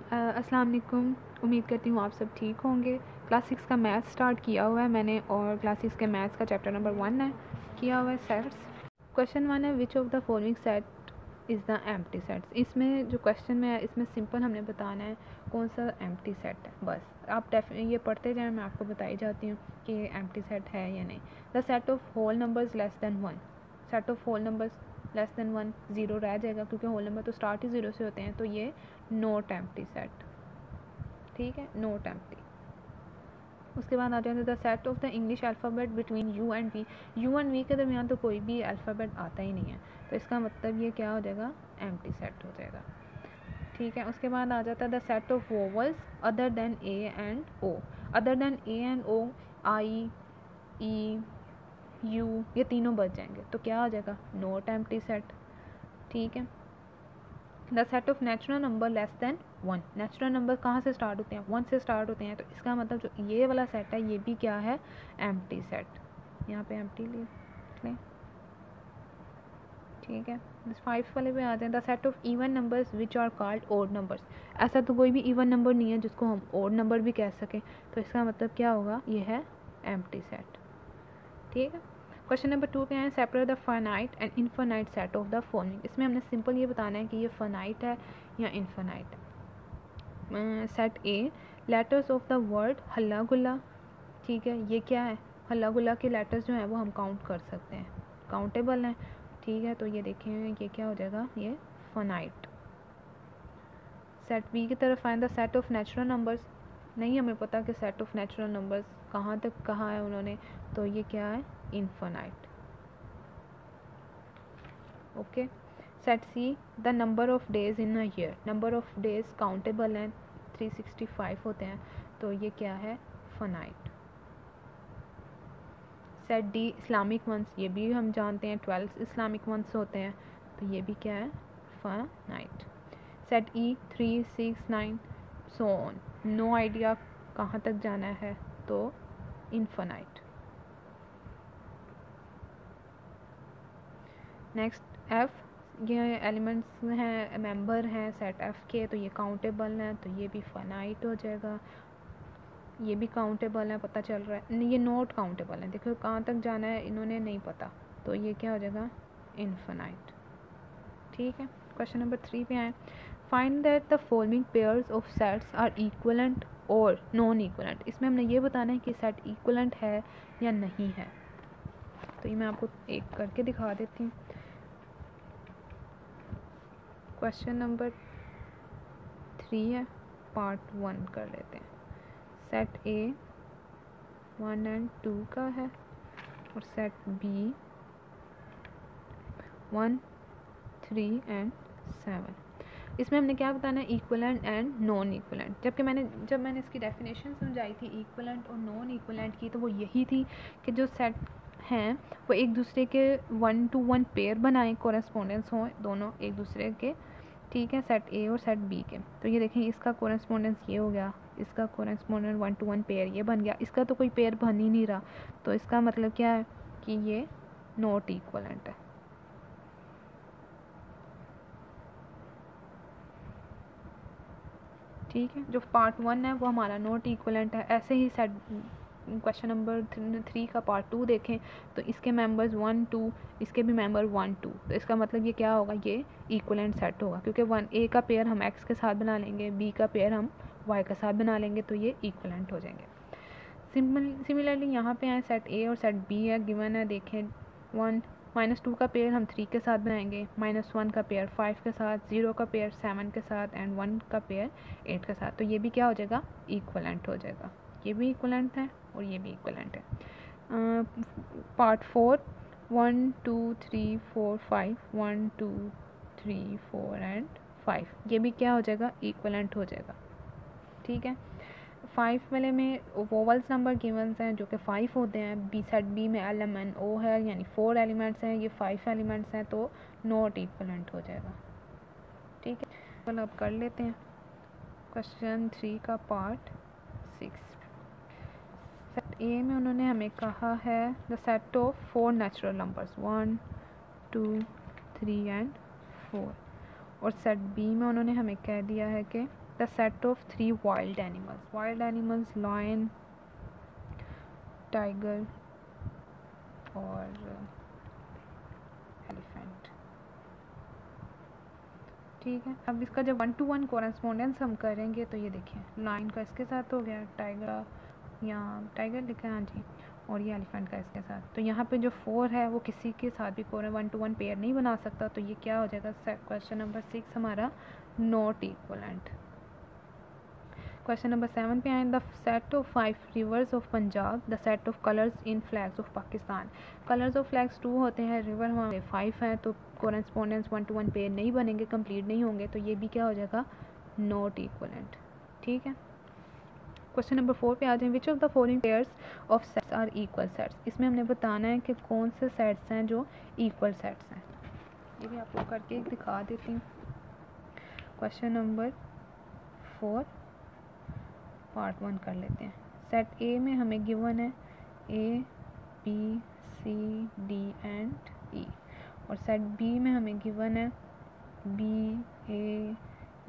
अस्सलाम वालेकुम। उम्मीद करती हूँ आप सब ठीक होंगे। क्लास 6 का मैथ्स स्टार्ट किया हुआ है मैंने, और क्लास 6 के मैथ्स का चैप्टर नंबर 1 है, किया हुआ है सेट्स। क्वेश्चन 1 है, विच of the following set is the empty sets. इसमें जो क्वेश्चन में है इसमें सिंपल हमने बताना है कौन सा एम्प्टी सेट है। बस आप ये पढ़ते जाएँ, मैं आपको बताई जाती हूँ कि ये एम्प्टी सेट है या नहीं। The set of whole numbers less than 1। Set of whole numbers less than 1 zero रह जाएगा क्योंकि होल नंबर तो स्टार्ट ही ज़ीरो से होते हैं, तो ये नॉट एम्प्टी सेट। ठीक है, नॉट एम्प्टी। उसके बाद आ जाते हैं the set of the English alphabet between U and V. U and V के दरमियान तो कोई भी अल्फ़ाबेट आता ही नहीं है, तो इसका मतलब ये क्या हो जाएगा, एम्प्टी सेट हो जाएगा। ठीक है, उसके बाद आ जाता है the set of vowels other than A and O. Other than A and O, I, E, U, ये तीनों बच जाएंगे, तो क्या हो जाएगा, नॉट एम्प्टी सेट। ठीक है, the set of natural number less than 1। Natural number कहाँ से स्टार्ट होते हैं, 1 से स्टार्ट होते हैं, तो इसका मतलब जो ये वाला सेट है ये भी क्या है, एम्प्टी सेट। यहाँ पे एम्प्टी लिख लें। ठीक है, 5 वाले पे आते हैं the set of even numbers which are called odd numbers. ऐसा तो कोई भी इवन नंबर नहीं है जिसको हम ओड नंबर भी कह सकें, तो इसका मतलब क्या होगा, ये है एम्प्टी सेट। ठीक है, क्वेश्चन नंबर 2 पे आए, separate the finite and infinite set of the following. इसमें हमने सिंपल ये बताना है कि ये फाइनाइट है या इनफाइनाइट है। Set A, letters of the word हल्ला गुल्ला। ठीक है, ये क्या है, हल्ला गुल्ला के लेटर्स जो हैं वो हम काउंट कर सकते हैं, काउंटेबल हैं। ठीक है, तो ये देखें ये क्या हो जाएगा, ये फाइनाइट। सेट बी की तरफ आए, the set of natural numbers. नहीं हमें पता कि सेट ऑफ नेचुरल नंबर्स कहाँ तक कहा है उन्होंने, तो ये क्या है, infinite. Okay, set C, the number of days in a year. Number of days countable हैं, 365 होते हैं, तो ये क्या है, finite. Set D, Islamic months, ये भी हम जानते हैं 12 इस्लामिक मंथ्स होते हैं, तो ये भी क्या है, finite. Set E, 3, 6, 9 so on, no idea कहाँ तक जाना है, तो इनफाइनाइट। नेक्स्ट एफ, ये एलिमेंट्स हैं, मेंबर हैं सेट एफ के, तो ये काउंटेबल हैं, तो ये भी फाइनाइट हो जाएगा। ये भी काउंटेबल है, पता चल रहा है, ये नॉट काउंटेबल है, देखो कहाँ तक जाना है इन्होंने नहीं पता, तो ये क्या हो जाएगा, इनफाइनाइट। ठीक है, क्वेश्चन नंबर 3 पे आए, find that the following pairs of sets are equivalent और नॉन इक्वलेंट। इसमें हमने ये बताना है कि सेट इक्वलेंट है या नहीं है, तो ये मैं आपको एक करके दिखा देती हूँ। क्वेश्चन नंबर 3 है, पार्ट 1 कर लेते हैं। सेट ए 1 एंड 2 का है, और सेट बी 1, 3 एंड 7। इसमें हमने क्या बताना है, इक्वलेंट एंड नॉन इक्वलेंट। जब मैंने इसकी डेफिनेशन समझाई थी इक्वलेंट और नॉन इक्वलेंट की, तो वो यही थी कि जो सेट हैं वो एक दूसरे के 1 to 1 पेयर बनाएं, कोरेस्पोंडेंस हों दोनों एक दूसरे के। ठीक है, सेट ए और सेट बी के, तो ये देखें इसका कोरेस्पोंडेंस ये हो गया, इसका कोरेस्पोंडेंट 1 to 1 पेयर ये बन गया, इसका तो कोई पेयर बन ही नहीं रहा, तो इसका मतलब क्या है कि ये नॉट इक्वलेंट है। ठीक है, जो पार्ट 1 है वो हमारा नॉट इक्वलेंट है। ऐसे ही सेट क्वेश्चन नंबर 3 का पार्ट 2 देखें, तो इसके मेंबर्स 1, 2, इसके भी मेंबर 1, 2, तो इसका मतलब ये क्या होगा, ये इक्वलेंट सेट होगा, क्योंकि 1 ए का पेयर हम एक्स के साथ बना लेंगे, बी का पेयर हम वाई के साथ बना लेंगे, तो ये इक्वलेंट हो जाएंगे। सिमिलरली यहाँ पे आए, सेट ए और सेट बी है, गिवन है, देखें 1, -2 का पेयर हम 3 के साथ बनाएंगे, -1 का पेयर 5 के साथ, 0 का पेयर 7 के साथ, एंड 1 का पेयर 8 के साथ, तो ये भी क्या हो जाएगा, इक्वलेंट हो जाएगा। ये भी इक्वलेंट है और ये भी इक्वलेंट है। पार्ट 4, 1, 2, 3, 4, 5, 1, 2, 3, 4 एंड 5, ये भी क्या हो जाएगा, इक्वलेंट हो जाएगा। ठीक है, 5 वाले में वोवल्स नंबर गिवन्स हैं जो कि 5 होते हैं, बी सेट बी में एल एम एन ओ है, यानी 4 एलिमेंट्स हैं, ये 5 एलिमेंट्स हैं, तो नॉट इक्वलेंट हो जाएगा। ठीक है, चलो अब कर लेते हैं क्वेश्चन 3 का पार्ट 6। सेट ए में उन्होंने हमें कहा है the set of 4 natural numbers 1, 2, 3 and 4, और सेट बी में उन्होंने हमें कह दिया है कि the set of 3 wild animals lion, tiger और एलिफेंट। ठीक है, अब इसका जब 1 to 1 कॉरेस्पॉन्डेंस हम करेंगे तो ये देखिए लायन का इसके साथ हो गया, टाइगर लिखा है हाँ जी, और ये एलिफेंट का इसके साथ। तो यहाँ पे जो 4 है वो किसी के साथ भी 1 to 1 पेयर नहीं बना सकता, तो ये क्या हो जाएगा, क्वेश्चन नंबर 6 हमारा नॉट इक्वलेंट। क्वेश्चन नंबर 7 पे आए, the set of 5 reverse of Punjab, the set of colours in flags of Pakistan. Colours of flags 2 होते हैं, रिवर हमारे 5 हैं, तो कोरेस्पोंडेंस 1 to 1 पेयर नहीं बनेंगे, कंप्लीट नहीं होंगे, तो ये भी क्या हो जाएगा, नॉट इक्वलेंट। ठीक है, क्वेश्चन नंबर 4 पे आ जाएं, which of the following pairs of sets are equal sets. इसमें हमने बताना है कि कौन से सेट्स हैं जो इक्वल सेट्स हैं। ये भी आपको करके दिखा देती हूँ। क्वेश्चन नंबर 4 पार्ट 1 कर लेते हैं। सेट ए में हमें गिवन है A B C D and E, और सेट बी में हमें गिवन है B A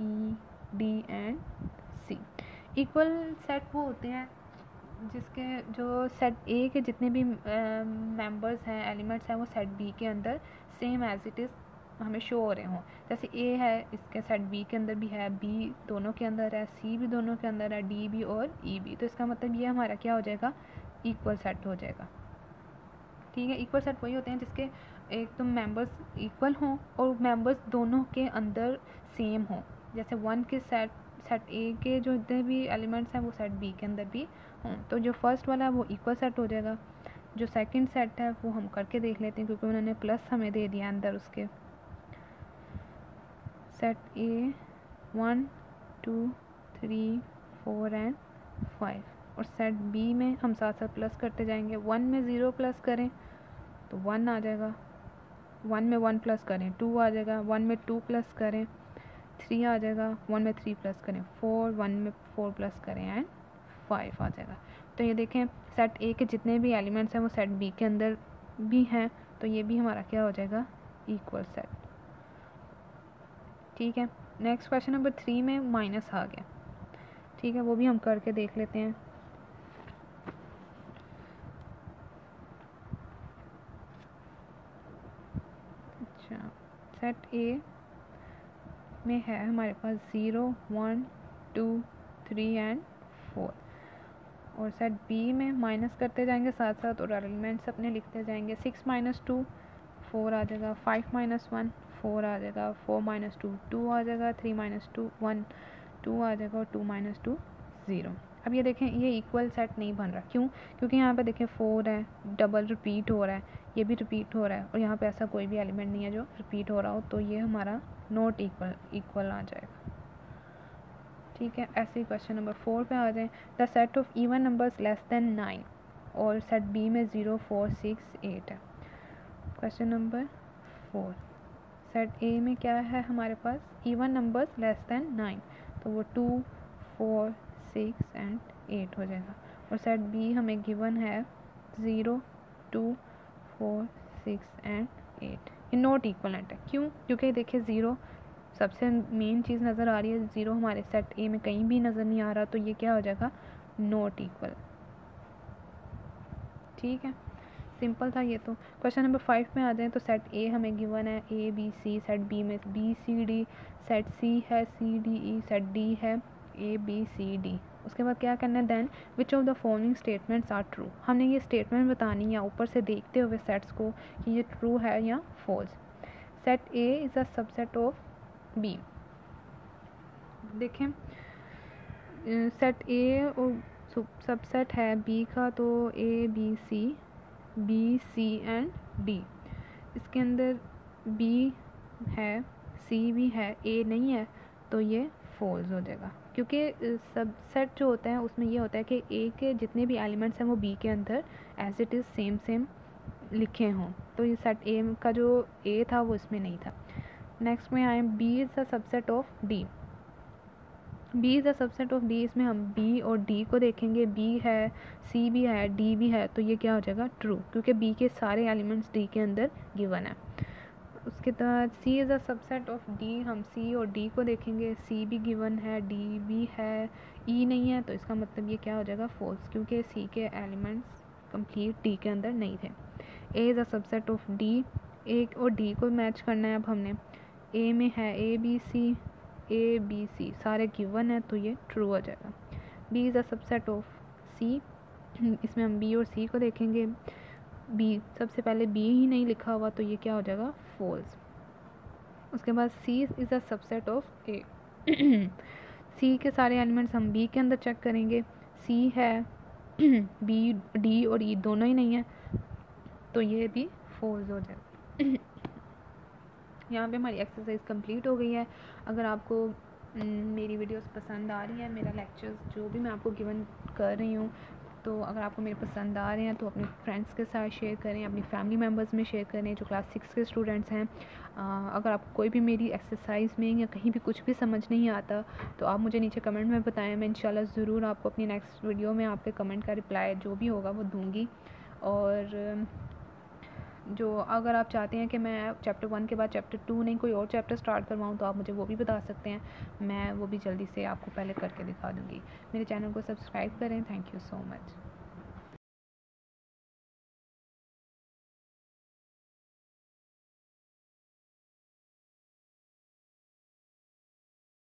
E D and C. Equal set वो होते हैं जिसके जो सेट ए के जितने भी मेंबर्स हैं, एलिमेंट्स हैं, वो सेट बी के अंदर सेम एज इट इज़ हमें शो हो रहे हों। जैसे ए है, इसके सेट बी के अंदर भी है, बी दोनों के अंदर है, सी भी दोनों के अंदर है, डी भी और ई भी। तो इसका मतलब ये हमारा क्या हो जाएगा, इक्वल सेट हो जाएगा। ठीक है, इक्वल सेट वही होते हैं जिसके एक तो मेंबर्स इक्वल हों और मेंबर्स दोनों के अंदर सेम हों। जैसे 1 के सेट ए के जो जितने भी एलिमेंट्स हैं वो सेट बी के अंदर भी हों, तो जो फर्स्ट वाला है वो इक्वल सेट हो जाएगा। जो सेकंड सेट है वो हम करके देख लेते हैं, क्योंकि उन्होंने प्लस हमें दे दिया अंदर उसके। सेट ए 1 2 3 4 एंड 5, और सेट बी में हम साथ साथ प्लस करते जाएंगे। 1 में 0 प्लस करें तो 1 आ जाएगा, 1 में 1 प्लस करें 2 आ जाएगा, 1 में 2 प्लस करें 3 आ जाएगा, 1 में 3 प्लस करें 4, 1 में 4 प्लस करें एंड 5 आ जाएगा। तो ये देखें सेट ए के जितने भी एलिमेंट्स हैं वो सेट बी के अंदर भी हैं, तो ये भी हमारा क्या हो जाएगा, इक्वल सेट। ठीक है, नेक्स्ट क्वेश्चन नंबर 3 में माइनस आ गया। ठीक है, वो भी हम करके देख लेते हैं। अच्छा, सेट ए में है हमारे पास 0 1 2 3 एंड 4, और सेट बी में माइनस करते जाएंगे साथ साथ और एलिमेंट्स अपने लिखते जाएंगे। 6 माइनस 2 4 आ जाएगा, 5 माइनस 1 4 आ जाएगा, 4 माइनस 2 2 आ जाएगा, 3 माइनस 2 1 2 आ जाएगा, और 2 माइनस 2 0। अब ये देखें ये इक्वल सेट नहीं बन रहा, क्यों, क्योंकि यहाँ पे देखें 4 है, डबल रिपीट हो रहा है, ये भी रिपीट हो रहा है, और यहाँ पे ऐसा कोई भी एलिमेंट नहीं है जो रिपीट हो रहा हो, तो ये हमारा नॉट इक्वल आ जाएगा। ठीक है, ऐसे ही क्वेश्चन नंबर 4 पे आ जाएं। The set of even numbers less than 9, और सेट बी में 0 4 6 8 है। क्वेश्चन नंबर 4, सेट ए में क्या है हमारे पास, इवन नंबर्स लेस देन 9, तो वो 2 4 6 एंड 8 हो जाएगा। और सेट बी हमें गिवन है 0 2 4 6 एंड 8। ये नॉट इक्वलेंट है, क्यों, क्योंकि देखिए 0 सबसे मेन चीज़ नज़र आ रही है, 0 हमारे सेट ए में कहीं भी नज़र नहीं आ रहा, तो ये क्या हो जाएगा, नॉट इक्वल। ठीक है, सिंपल था ये तो। क्वेश्चन नंबर 5 में आ जाए, तो सेट ए हमें गिवन है A B C, set B में B C D, set C है C D E, set D है ए बी सी डी। उसके बाद क्या करना है, then which of the following statements are true. हमने ये स्टेटमेंट बतानी है ऊपर से देखते हुए सेट्स को कि ये ट्रू है या false. Set A is a subset of B. देखें सेट ए सबसेट है बी का, तो A B C and D. इसके अंदर बी है, सी भी है, ए नहीं है, तो ये फॉल्स हो जाएगा, क्योंकि सबसेट जो होता है उसमें ये होता है कि ए के जितने भी एलिमेंट्स हैं वो बी के अंदर एज इट इज़ सेम लिखे हों, तो ये सेट ए का जो ए था वो इसमें नहीं था। नेक्स्ट में आए, B is a subset of D. B is a subset of D, इसमें हम बी और डी को देखेंगे, बी है, सी भी है, डी भी है, तो ये क्या हो जाएगा, ट्रू, क्योंकि बी के सारे एलिमेंट्स डी के अंदर गिवन है। उसके बाद C is a subset of D, हम सी और डी को देखेंगे, सी भी गिवन है, डी भी है, ई नहीं है, तो इसका मतलब ये क्या हो जाएगा फॉल्स, क्योंकि सी के एलिमेंट्स कंप्लीट डी के अंदर नहीं थे। A is a subset of D, A और डी को मैच करना है। अब हमने ए में है ए बी सी सारे गिवन है, तो ये ट्रू हो जाएगा। B is a subset of C, इसमें हम बी और सी को देखेंगे, बी सबसे पहले बी ही नहीं लिखा हुआ, तो ये क्या हो जाएगा फॉल्स। उसके बाद C is a subset of ए, सी के सारे एलिमेंट्स हम बी के अंदर चेक करेंगे, सी है बी डी और ई दोनों ही नहीं है, तो ये भी फॉल्स हो जाएगा। यहाँ पे हमारी एक्सरसाइज कंप्लीट हो गई है। अगर आपको मेरी वीडियोस पसंद आ रही है, मेरा लेक्चर्स जो भी मैं आपको गिवन कर रही हूँ, तो अगर आपको मेरे पसंद आ रहे हैं तो अपने फ्रेंड्स के साथ शेयर करें, अपनी फैमिली मेम्बर्स में शेयर करें जो क्लास 6 के स्टूडेंट्स हैं। अगर आपको कोई भी मेरी एक्सरसाइज में या कहीं भी कुछ भी समझ नहीं आता, तो आप मुझे नीचे कमेंट में बताएं, मैं इंशाल्लाह ज़रूर आपको अपनी नेक्स्ट वीडियो में आपके कमेंट का रिप्लाई जो भी होगा वो दूँगी। और जो अगर आप चाहते हैं कि मैं चैप्टर 1 के बाद चैप्टर 2 नहीं कोई और चैप्टर स्टार्ट करवाऊँ, तो आप मुझे वो भी बता सकते हैं, मैं वो भी जल्दी से आपको पहले करके दिखा दूँगी। मेरे चैनल को सब्सक्राइब करें। Thank you so much.